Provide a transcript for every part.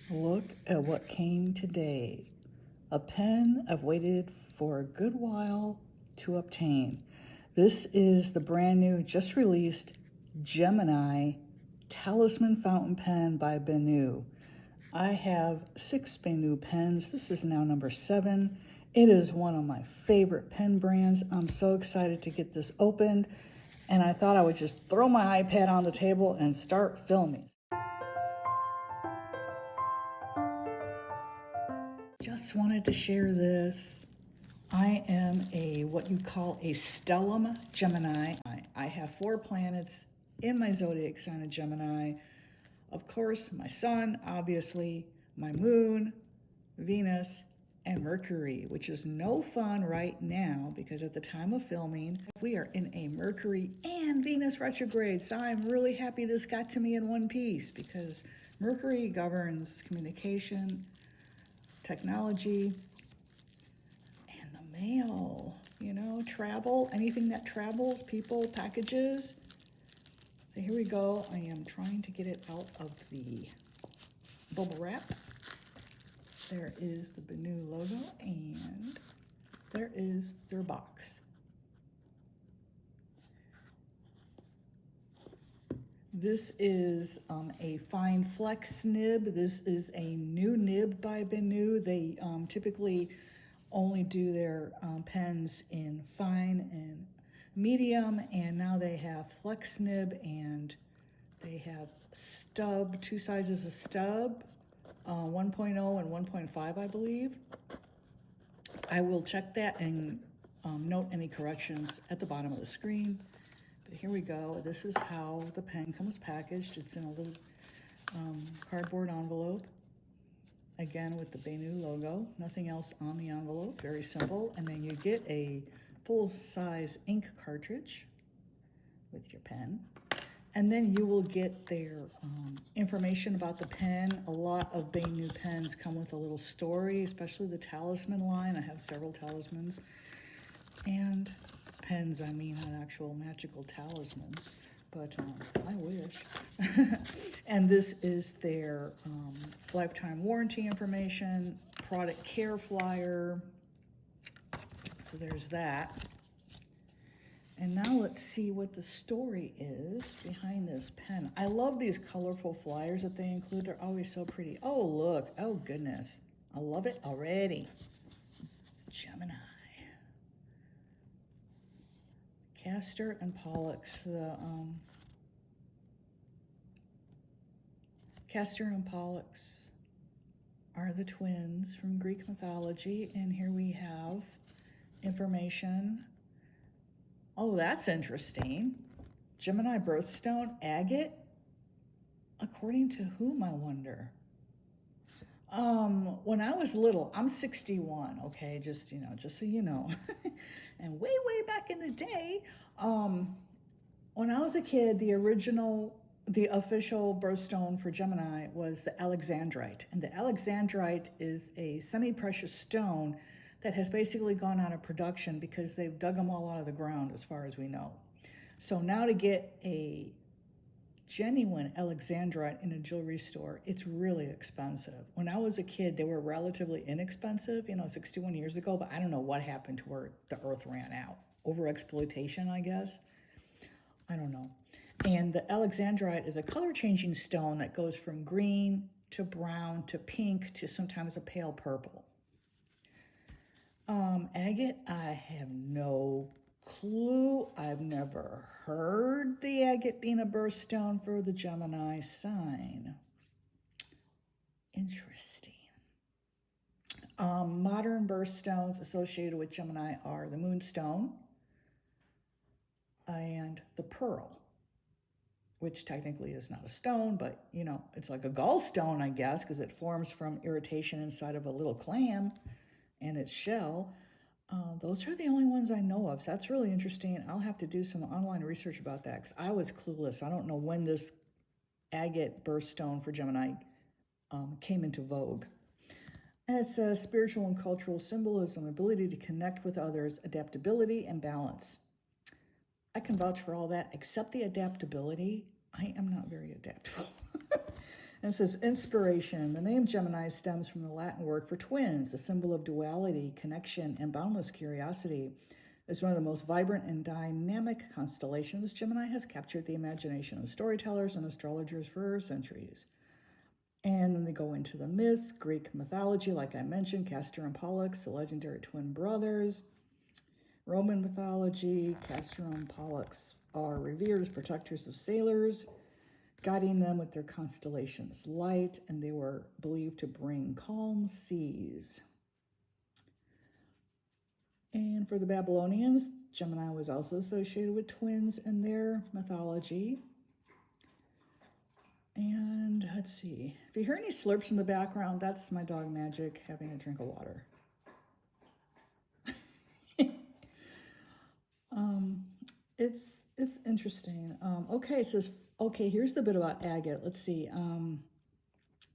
Look at what came today. A pen I've waited for a good while to obtain. This is the brand new, just released Gemini Talisman fountain pen by BENU. I have 6 BENU pens. This is now number 7. It is one of my favorite pen brands. I'm so excited to get this opened, and I thought I would just throw my iPad on the table and start filming. Just wanted to share this. I am what you call a stellium Gemini. I have 4 planets in my zodiac sign of Gemini. Of course, my sun, obviously, my moon, Venus, and Mercury, which is no fun right now because at the time of filming, we are in a Mercury and Venus retrograde. So I'm really happy this got to me in one piece because Mercury governs communication, technology, and the mail, travel, anything that travels, people, packages. So here we go. I am trying to get it out of the bubble wrap. There is the BENU logo, and there is their box. This is a fine flex nib. This is a new nib by BENU. They typically only do their pens in fine and medium, and now they have flex nib, and they have stub, 2 sizes of stub, 1.0 and 1.5, I believe. I will check that and note any corrections at the bottom of the screen. But here we go. This is how the pen comes packaged. It's in a little cardboard envelope. Again, with the BENU logo. Nothing else on the envelope. Very simple. And then you get a full-size ink cartridge with your pen. And then you will get their information about the pen. A lot of BENU pens come with a little story, especially the Talisman line. I have several Talismans. And pens, I mean, not actual magical talismans, but I wish. And this is their lifetime warranty information, product care flyer. So there's that. And now let's see what the story is behind this pen. I love these colorful flyers that they include. They're always so pretty. Oh, look. Oh, goodness. I love it already. Gemini. Castor and Pollux. Castor and Pollux are the twins from Greek mythology. And here we have information. Oh, that's interesting. Gemini birthstone, agate? According to whom, I wonder? When I was little, I'm 61, okay, just so you know. And way back in the day, when I was a kid, the official birthstone for Gemini was the alexandrite. And the alexandrite is a semi-precious stone that has basically gone out of production because they've dug them all out of the ground, as far as we know. So now to get a genuine alexandrite in a jewelry store, it's really expensive. When I was a kid, they were relatively inexpensive, 61 years ago, but I don't know what happened to where the earth ran out. Over-exploitation, I guess. I don't know. And the alexandrite is a color-changing stone that goes from green to brown to pink to sometimes a pale purple. Agate, I have no clue. I've never heard the agate being a birthstone for the Gemini sign. Interesting. Modern birthstones associated with Gemini are the moonstone and the pearl, which technically is not a stone, but it's like a gallstone, I guess, because it forms from irritation inside of a little clam and its shell. Those are the only ones I know of. So that's really interesting. I'll have to do some online research about that because I was clueless. I don't know when this agate birthstone for Gemini came into vogue. And it's a spiritual and cultural symbolism, ability to connect with others, adaptability, and balance. I can vouch for all that, except the adaptability. I am not very adaptable. And it says inspiration. The name Gemini stems from the Latin word for twins, a symbol of duality, connection, and boundless curiosity. As one of the most vibrant and dynamic constellations, Gemini has captured the imagination of storytellers and astrologers for centuries. And then they go into the myths, Greek mythology, like I mentioned, Castor and Pollux, the legendary twin brothers. Roman mythology, Castor and Pollux are revered as protectors of sailors, guiding them with their constellation's light, and they were believed to bring calm seas. And for the Babylonians, Gemini was also associated with twins in their mythology. And let's see, if you hear any slurps in the background, that's my dog Magic having a drink of water. It's interesting. Okay, it says, okay, here's the bit about agate. Let's see.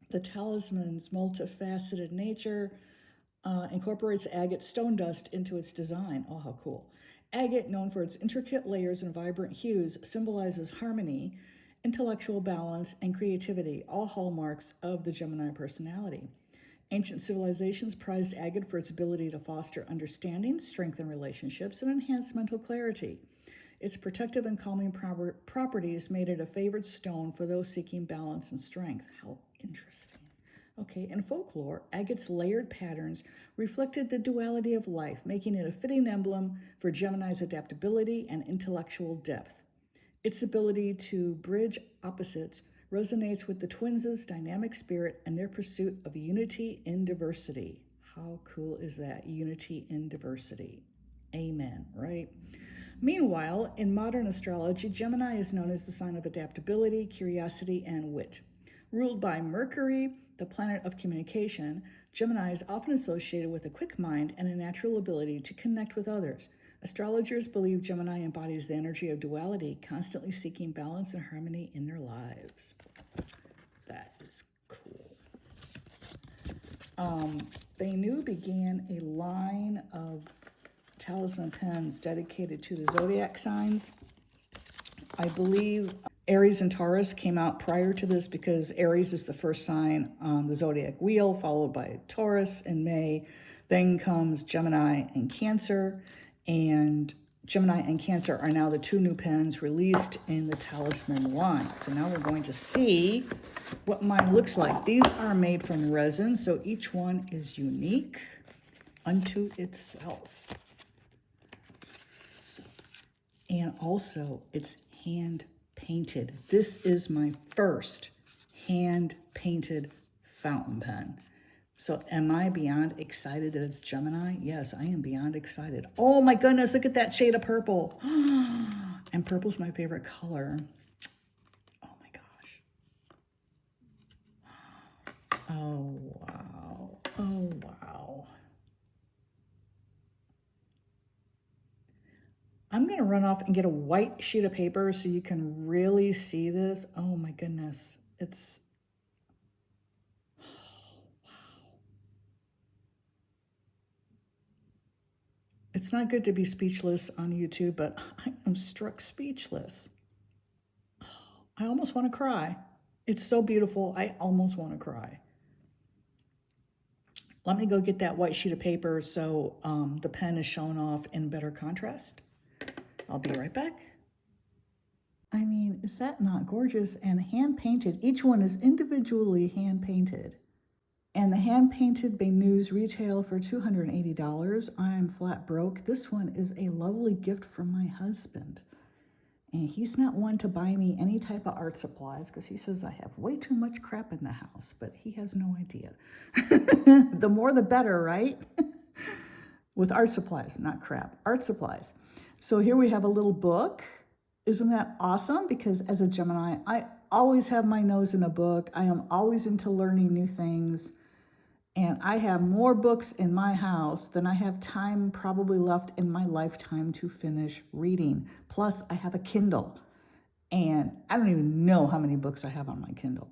The Talisman's multifaceted nature incorporates agate stone dust into its design. Oh, how cool. Agate, known for its intricate layers and vibrant hues, symbolizes harmony, intellectual balance, and creativity, all hallmarks of the Gemini personality. Ancient civilizations prized agate for its ability to foster understanding, strengthen relationships, and enhance mental clarity. Its protective and calming properties made it a favored stone for those seeking balance and strength. How interesting. Okay, in folklore, agate's layered patterns reflected the duality of life, making it a fitting emblem for Gemini's adaptability and intellectual depth. Its ability to bridge opposites resonates with the twins' dynamic spirit and their pursuit of unity in diversity. How cool is that? Unity in diversity. Amen, right? Meanwhile, in modern astrology, Gemini is known as the sign of adaptability, curiosity, and wit. Ruled by Mercury, the planet of communication, Gemini is often associated with a quick mind and a natural ability to connect with others. Astrologers believe Gemini embodies the energy of duality, constantly seeking balance and harmony in their lives. That is cool. BENU began a line of Talisman pens dedicated to the zodiac signs. I believe Aries and Taurus came out prior to this because Aries is the first sign on the zodiac wheel, followed by Taurus in May. Then comes Gemini and Cancer, and Gemini and Cancer are now the two new pens released in the Talisman line. So now we're going to see what mine looks like. These are made from resin, so each one is unique unto itself. And also, it's hand painted. This is my first hand painted fountain pen. So am I beyond excited that it's Gemini? Yes, I am beyond excited. Oh my goodness, look at that shade of purple. And purple's my favorite color. Oh my gosh. Oh wow. Oh wow. I'm going to run off and get a white sheet of paper so you can really see this. Oh my goodness. It's, oh, wow. It's not good to be speechless on YouTube, but I am struck speechless. Oh, I almost want to cry. It's so beautiful. I almost want to cry. Let me go get that white sheet of paper so the pen is shown off in better contrast. I'll be right back. I mean, is that not gorgeous? And hand painted. Each one is individually hand painted. And the hand painted BENUs retail for $280. I'm flat broke. This one is a lovely gift from my husband. And he's not one to buy me any type of art supplies because he says I have way too much crap in the house, but he has no idea. The more the better, right? With art supplies, not crap, art supplies. So here we have a little book. Isn't that awesome? Because as a Gemini, I always have my nose in a book. I am always into learning new things. And I have more books in my house than I have time probably left in my lifetime to finish reading. Plus, I have a Kindle. And I don't even know how many books I have on my Kindle.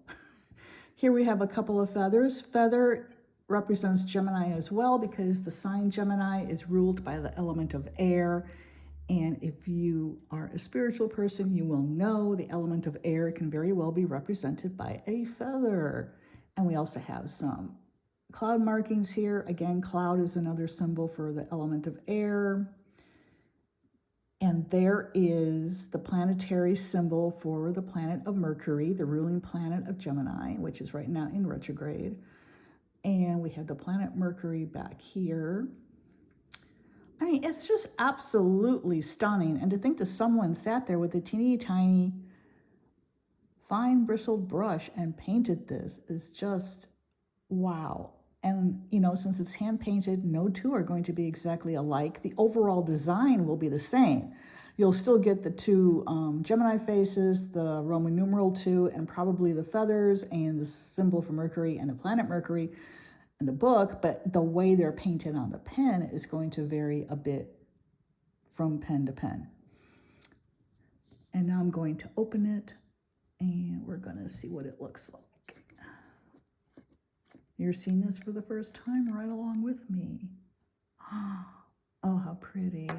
Here we have a couple of feathers. Feather represents Gemini as well because the sign Gemini is ruled by the element of air. And if you are a spiritual person, you will know the element of air can very well be represented by a feather. And we also have some cloud markings here. Again, cloud is another symbol for the element of air. And there is the planetary symbol for the planet of Mercury, the ruling planet of Gemini, which is right now in retrograde. And we have the planet Mercury back here. I mean, it's just absolutely stunning. And to think that someone sat there with a teeny tiny fine bristled brush and painted this is just wow. And, you know, since it's hand painted, no two are going to be exactly alike. The overall design will be the same. You'll still get the two Gemini faces, the Roman numeral 2, and probably the feathers and the symbol for Mercury and the planet Mercury in the book, but the way they're painted on the pen is going to vary a bit from pen to pen. And now I'm going to open it and we're going to see what it looks like. You're seeing this for the first time right along with me. Oh, how pretty.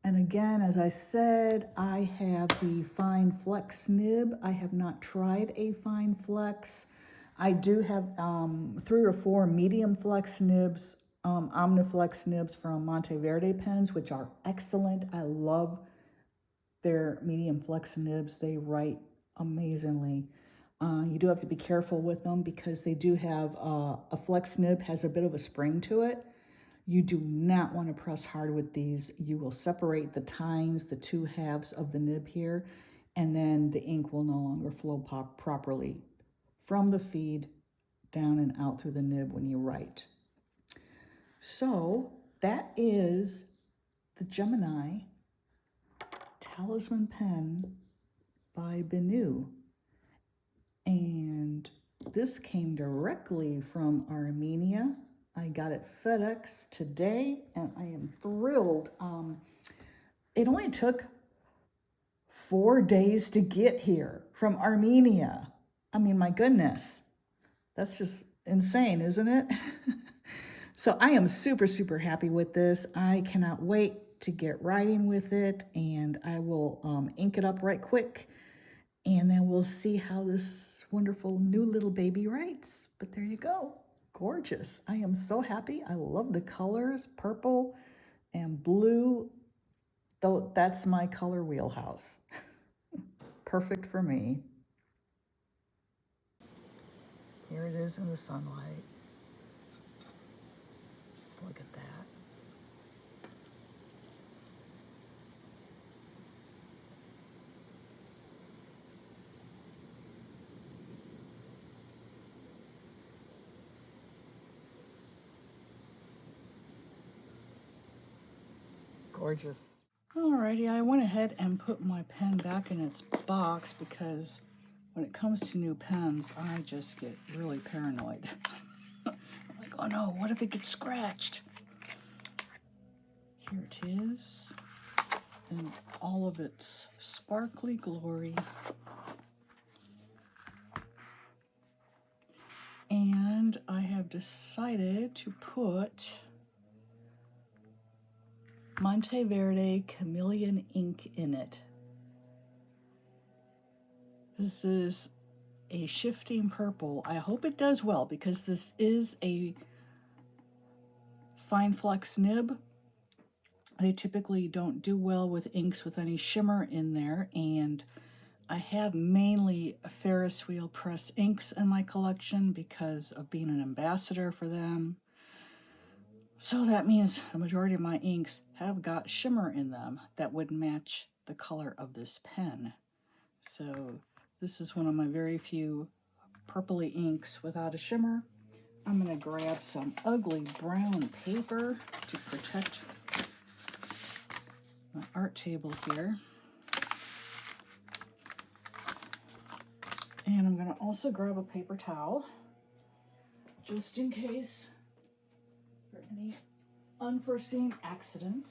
And again, as I said, I have the fine flex nib. I have not tried a fine flex. I do have 3 or 4 medium flex nibs, Omniflex nibs from Monteverde pens, which are excellent. I love their medium flex nibs. They write amazingly. You do have to be careful with them because they do have a flex nib has a bit of a spring to it. You do not want to press hard with these. You will separate the tines, the 2 halves of the nib here, and then the ink will no longer flow properly from the feed down and out through the nib when you write. So that is the Gemini Talisman pen by BENU. And this came directly from Armenia. I got it FedEx today and I am thrilled. It only took 4 days to get here from Armenia. I mean, my goodness. That's just insane, isn't it? So I am super, super happy with this. I cannot wait to get writing with it, and I will ink it up right quick, and then we'll see how this wonderful new little baby writes. But there you go. Gorgeous. I am so happy. I love the colors, purple and blue, though that's my color wheelhouse. Perfect for me. Here it is in the sunlight. Just look at that. Gorgeous. Alrighty, I went ahead and put my pen back in its box because when it comes to new pens, I just get really paranoid. Like, oh no, what if it gets scratched? Here it is in all of its sparkly glory. And I have decided to put Monteverde Chameleon ink in it. This is a shifting purple. I hope it does well because this is a fine flex nib. They typically don't do well with inks with any shimmer in there, and I have mainly Ferris wheel press inks in my collection because of being an ambassador for them. So that means the majority of my inks have got shimmer in them that would match the color of this pen. So this is one of my very few purpley inks without a shimmer. I'm going to grab some ugly brown paper to protect my art table here. And I'm going to also grab a paper towel just in case for any unforeseen accidents.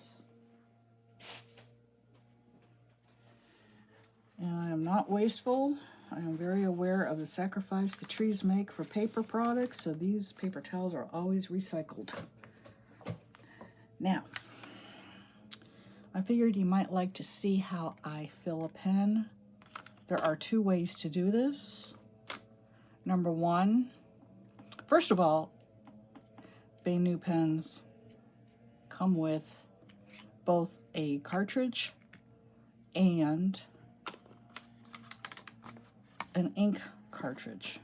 And I am not wasteful. I am very aware of the sacrifice the trees make for paper products, so these paper towels are always recycled. Now, I figured you might like to see how I fill a pen. There are two ways to do this. Number one, first of all, BENU pens come with both a cartridge and an ink cartridge.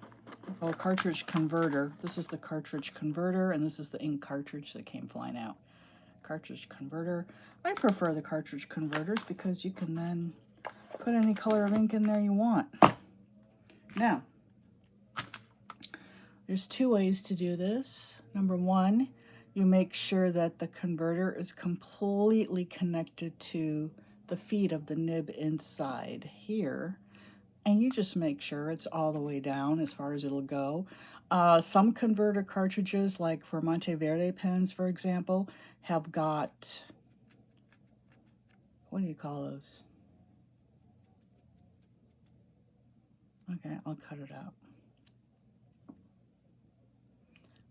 Oh, cartridge converter. This is the cartridge converter, and this is the ink cartridge that came flying out. Cartridge converter. I prefer the cartridge converters because you can then put any color of ink in there you want. Now, there's two ways to do this. Number one, you make sure that the converter is completely connected to the feet of the nib inside here. And you just make sure it's all the way down as far as it'll go. Some converter cartridges, like for Monteverde pens, for example, have got, what do you call those? Okay, I'll cut it out.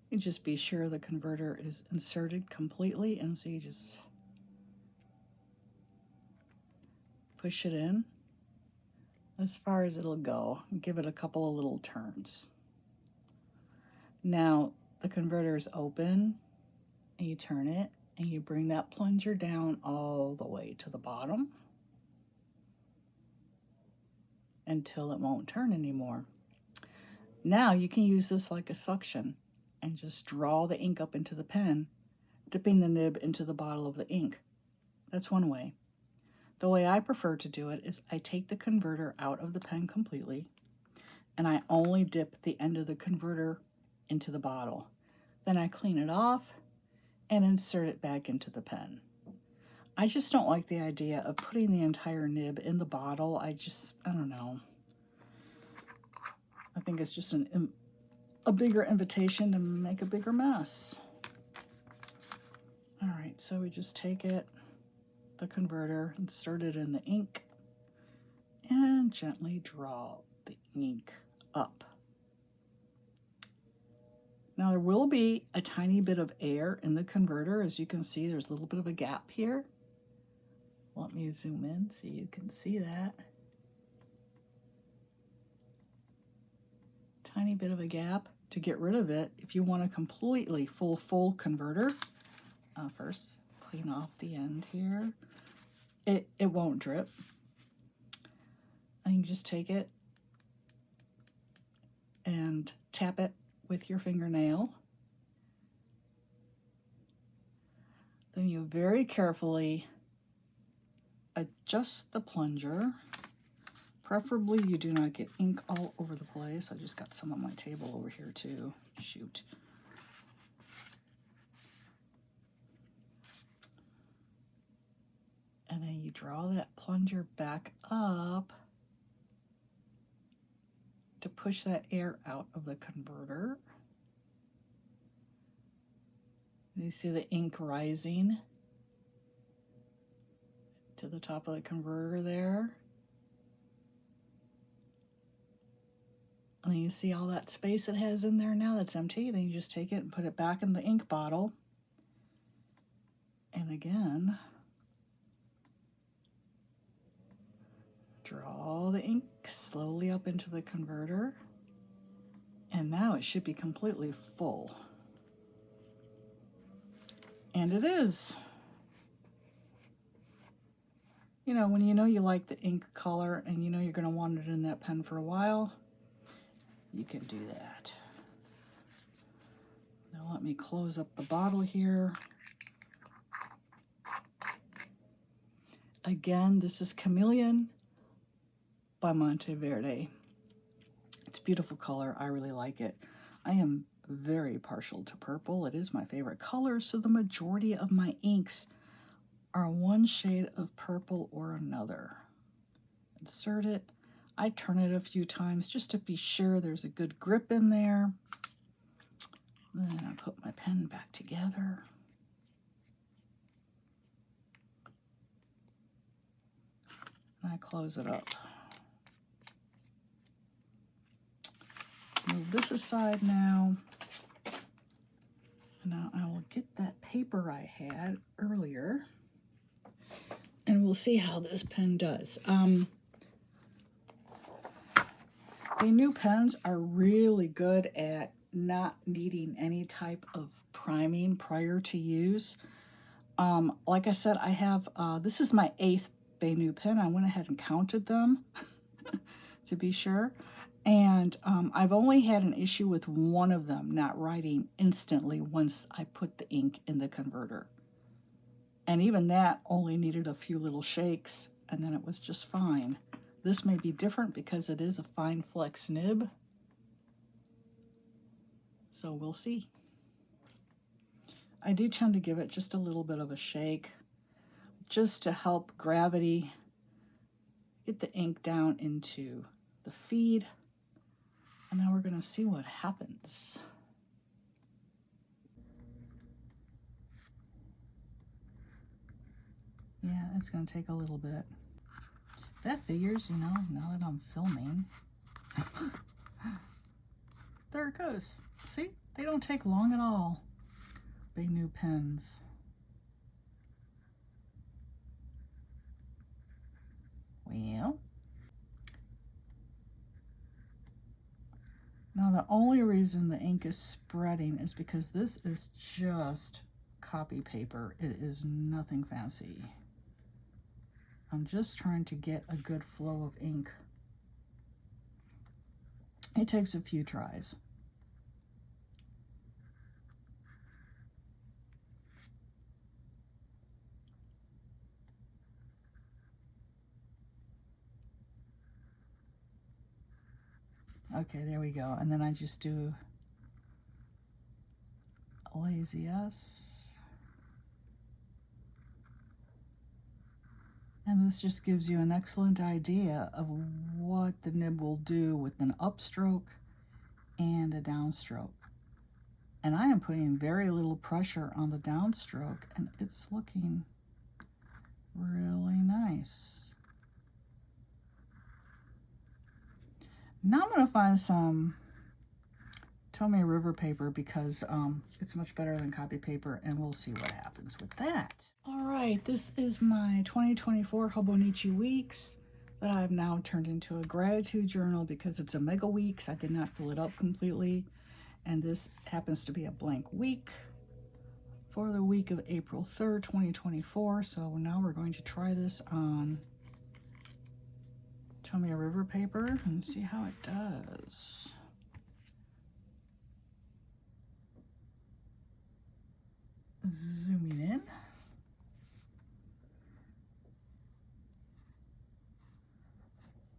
You just be sure the converter is inserted completely, and so you just push it in as far as it'll go. Give it a couple of little turns. Now the converter is open, and you turn it, and you bring that plunger down all the way to the bottom until it won't turn anymore. Now you can use this like a suction and just draw the ink up into the pen, dipping the nib into the bottle of the ink. That's one way. The way I prefer to do it is I take the converter out of the pen completely, and I only dip the end of the converter into the bottle. Then I clean it off and insert it back into the pen. I just don't like the idea of putting the entire nib in the bottle. I don't know. I think it's just a bigger invitation to make a bigger mess. All right, so we just take it, the converter, insert it in the ink, and gently draw the ink up. Now there will be a tiny bit of air in the converter. As you can see, there's a little bit of a gap here. Let me zoom in so you can see that. Tiny bit of a gap. To get rid of it, if you want a completely full converter, first clean off the end here. It won't drip. And you just take it and tap it with your fingernail. Then you very carefully adjust the plunger. Preferably you do not get ink all over the place. I just got some on my table over here too. Shoot. And then you draw that plunger back up to push that air out of the converter. You see the ink rising to the top of the converter there. And then you see all that space it has in there now that's empty. Then you just take it and put it back in the ink bottle. And again, draw the ink slowly up into the converter. And now it should be completely full. And it is. You know, when you know you like the ink color and you know you're going to want it in that pen for a while, you can do that. Now let me close up the bottle here. Again, this is Chameleon by Monteverde. It's a beautiful color. I really like it. I am very partial to purple. It is my favorite color, so the majority of my inks are one shade of purple or another. Insert it. I turn it a few times just to be sure there's a good grip in there. Then I put my pen back together. And I close it up. Move this aside now. Now I will get that paper I had earlier. we'll see how this pen does. BENU pens are really good at not needing any type of priming prior to use. Like I said, I have, this is my 8th BENU pen. I went ahead and counted them to be sure. And I've only had an issue with one of them not writing instantly once I put the ink in the converter. And even that only needed a few little shakes, and then it was just fine. This may be different because it is a fine flex nib. So we'll see. I do tend to give it just a little bit of a shake, just to help gravity get the ink down into the feed. And now we're going to see what happens. Yeah, it's going to take a little bit. That figures, you know, now that I'm filming. There it goes. See? They don't take long at all. BENU pens. Well. Now the only reason the ink is spreading is because this is just copy paper. It is nothing fancy. I'm just trying to get a good flow of ink. It takes a few tries. Okay, there we go. And then I just do a lazy S. And this just gives you an excellent idea of what the nib will do with an upstroke and a downstroke. And I am putting very little pressure on the downstroke, and it's looking really nice. Now I'm going to find some Tomoe River Paper because it's much better than copy paper, and we'll see what happens with that. All right, this is my 2024 Hobonichi Weeks that I've now turned into a gratitude journal because it's a mega weeks. I did not fill it up completely, and this happens to be a blank week for the week of April 3rd, 2024. So now we're going to try this on Tomoe River Paper and see how it does. Zooming in.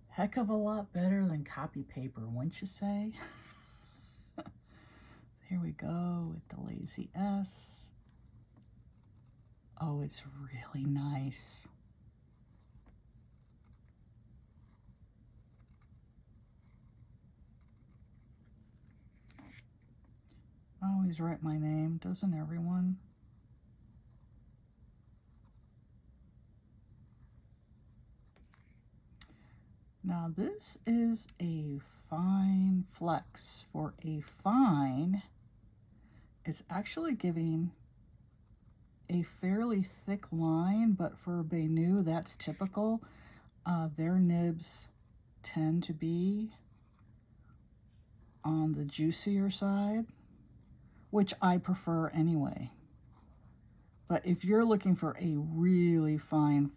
Heck of a lot better than copy paper, wouldn't you say? Here we go with the lazy S. Oh, it's really nice. I always write my name, doesn't everyone? Now this is a fine flex. For a fine, it's actually giving a fairly thick line, but for BENU, that's typical. Their nibs tend to be on the juicier side, which I prefer anyway. But if you're looking for a really fine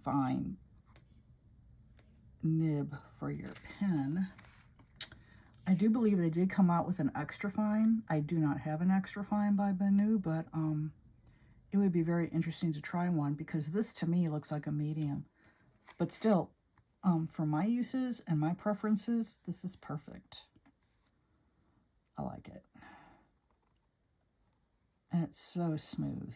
nib for your pen, I do believe they did come out with an extra fine. I do not have an extra fine by BENU, but it would be very interesting to try one because this to me looks like a medium. But still, for my uses and my preferences, this is perfect. I like it. And it's so smooth.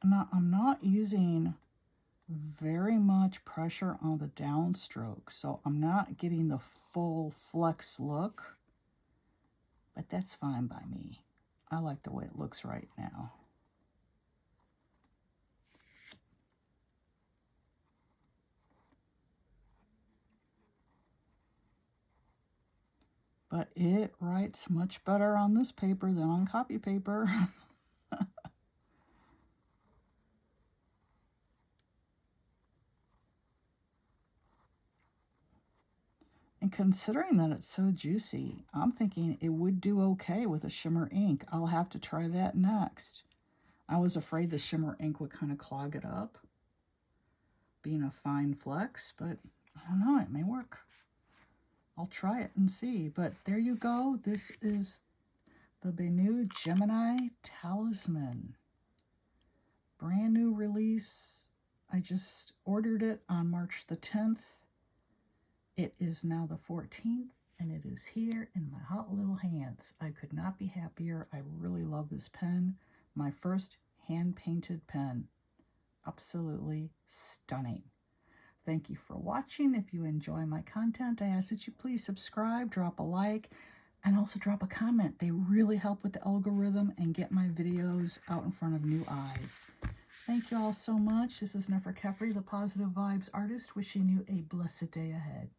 Now, I'm not using very much pressure on the downstroke, so I'm not getting the full flex look, but that's fine by me. I like the way it looks right now. But it writes much better on this paper than on copy paper. And considering that it's so juicy, I'm thinking it would do okay with a shimmer ink. I'll have to try that next. I was afraid the shimmer ink would kind of clog it up, being a fine flex, but I don't know, it may work. I'll try it and see. But there you go. This is the BENU Gemini Talisman. Brand new release. I just ordered it on March the 10th. It is now the 14th, and it is here in my hot little hands. I could not be happier. I really love this pen. My first hand-painted pen. Absolutely stunning. Thank you for watching. If you enjoy my content, I ask that you please subscribe, drop a like, and also drop a comment. They really help with the algorithm and get my videos out in front of new eyes. Thank you all so much. This is Nefer Kefri, the Positive Vibes Artist, wishing you a blessed day ahead.